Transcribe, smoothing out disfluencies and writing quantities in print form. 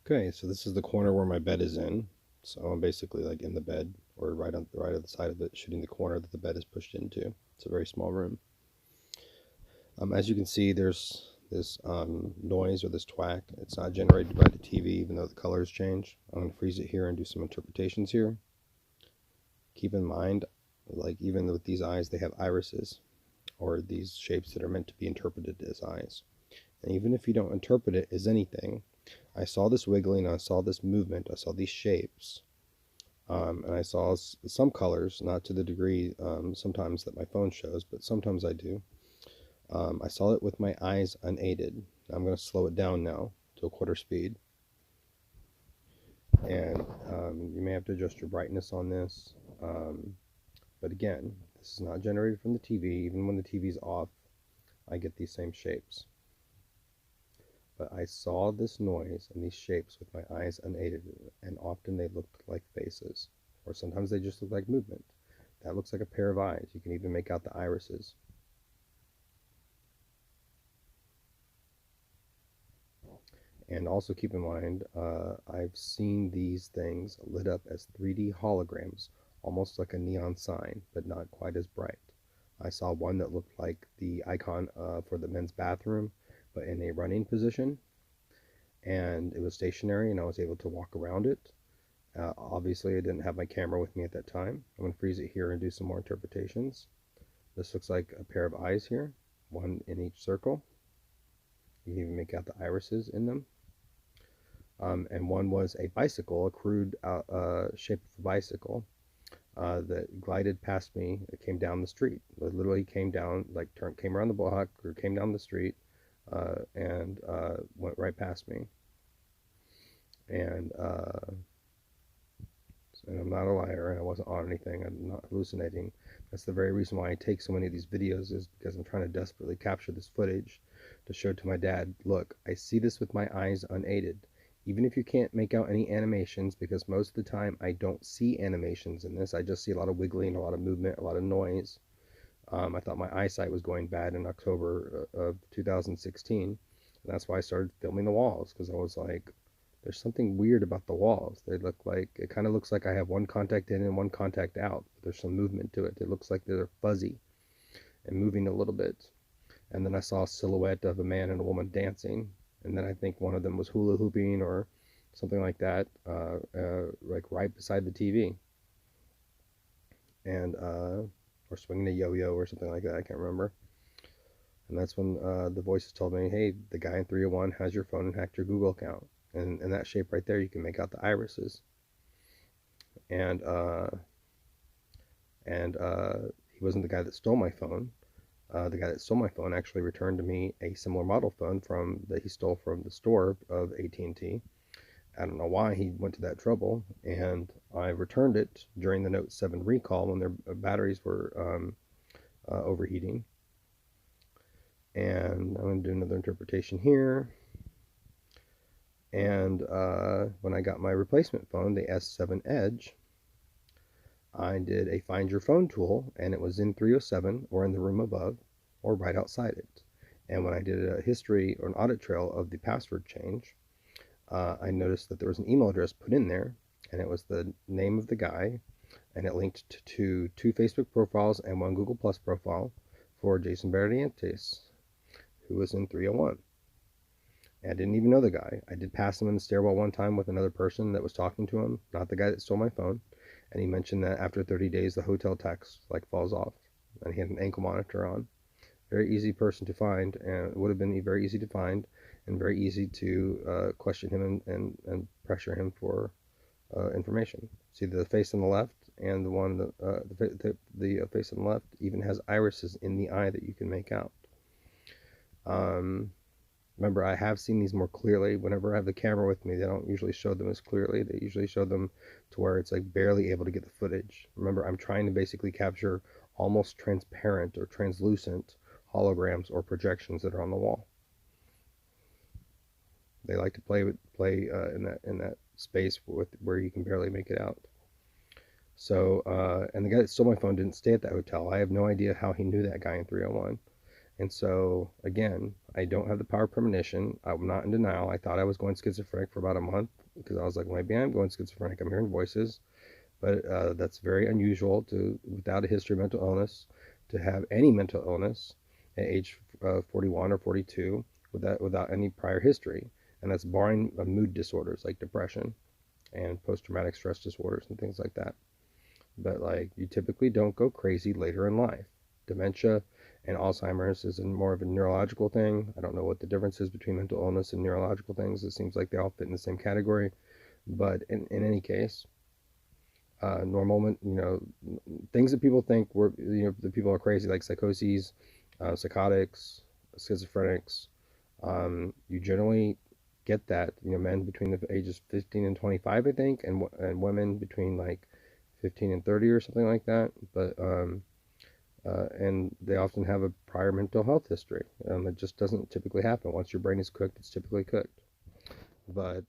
Okay, so this is the corner where my bed is in. So I'm basically like in the bed, or right on the right of the side of it, shooting the corner that the bed is pushed into. It's a very small room. As you can see, there's this noise or this twack. It's not generated by the TV, even though the colors change. I'm going to freeze it here and do some interpretations here. Keep in mind, like even with these eyes, they have irises, or these shapes that are meant to be interpreted as eyes. And even if you don't interpret it as anything, I saw this wiggling, I saw this movement, I saw these shapes, and I saw some colors, not to the degree sometimes that my phone shows, but sometimes I do. I saw it with my eyes unaided. I'm going to slow it down now to a quarter speed. And you may have to adjust your brightness on this. But again, this is not generated from the TV. Even when the TV's off, I get these same shapes. But I saw this noise and these shapes with my eyes unaided, and often they looked like faces, or sometimes they just look like movement. That looks like a pair of eyes. You can even make out the irises. And also keep in mind, I've seen these things lit up as 3D holograms, almost like a neon sign, but not quite as bright. I saw one that looked like the icon for the men's bathroom, but in a running position, and it was stationary, and I was able to walk around it. Obviously, I didn't have my camera with me at that time. I'm going to freeze it here and do some more interpretations. This looks like a pair of eyes here, one in each circle. You can even make out the irises in them. And one was a bicycle, a crude shape of a bicycle that glided past me. It came down the street. It literally came down, like came around the block or came down the street and went right past me. And I'm not a liar, and I wasn't on anything. I'm not hallucinating. That's the very reason why I take so many of these videos, is because I'm trying to desperately capture this footage to show to my dad, look, I see this with my eyes unaided. Even if you can't make out any animations, because most of the time I don't see animations in this, I just see a lot of wiggling, a lot of movement, a lot of noise. I thought my eyesight was going bad in October of 2016, and that's why I started filming the walls, because I was like, there's something weird about the walls. They look like, it kind of looks like I have one contact in and one contact out. There's some movement to it. It looks like they're fuzzy and moving a little bit. And then I saw a silhouette of a man and a woman dancing. And then I think one of them was hula hooping or something like that, like right beside the TV. And, or swinging a yo-yo or something like that. I can't remember. And that's when the voices told me, hey, the guy in 301 has your phone and hacked your Google account. And in that shape right there, you can make out the irises. And he wasn't the guy that stole my phone. The guy that stole my phone actually returned to me a similar model phone that he stole from the store of AT&T. I don't know why he went to that trouble, and I returned it during the Note 7 recall when their batteries were overheating. And I'm going to do another interpretation here. And when I got my replacement phone, the S7 Edge, I did a find your phone tool, and it was in 307 or in the room above or right outside it. And when I did a history or an audit trail of the password change, I noticed that there was an email address put in there, and it was the name of the guy, and it linked to 2 Facebook profiles and 1 Google Plus profile for Jason Berrientis, who was in 301. I didn't even know the guy. I did pass him in the stairwell one time with another person that was talking to him, not the guy that stole my phone. And he mentioned that after 30 days, the hotel tax like falls off. And he had an ankle monitor on. Very easy person to find, and it would have been very easy to find and very easy to question him and pressure him for information. See, the face on the left and the one the face on the left even has irises in the eye that you can make out. Remember, I have seen these more clearly. Whenever I have the camera with me, they don't usually show them as clearly. They usually show them to where it's like barely able to get the footage. Remember, I'm trying to basically capture almost transparent or translucent holograms or projections that are on the wall. They like to play in that space where you can barely make it out. So, and the guy that stole my phone didn't stay at that hotel. I have no idea how he knew that guy in 301. And so, again, I don't have the power of premonition. I'm not in denial. I thought I was going schizophrenic for about a month because I was like, maybe I'm going schizophrenic. I'm hearing voices. But that's very unusual to, without a history of mental illness, to have any mental illness at age 41 or 42 without any prior history. And that's barring mood disorders like depression and post-traumatic stress disorders and things like that. But like, you typically don't go crazy later in life. Dementia and Alzheimer's is more of a neurological thing. I don't know what the difference is between mental illness and neurological things. It seems like they all fit in the same category. But in any case, normal, things that people think were, the people are crazy, like psychoses, psychotics, schizophrenics. You generally get that, men between the ages 15 and 25, I think, and women between like 15 and 30 or something like that. But and they often have a prior mental health history. It just doesn't typically happen. Once your brain is cooked, it's typically cooked. But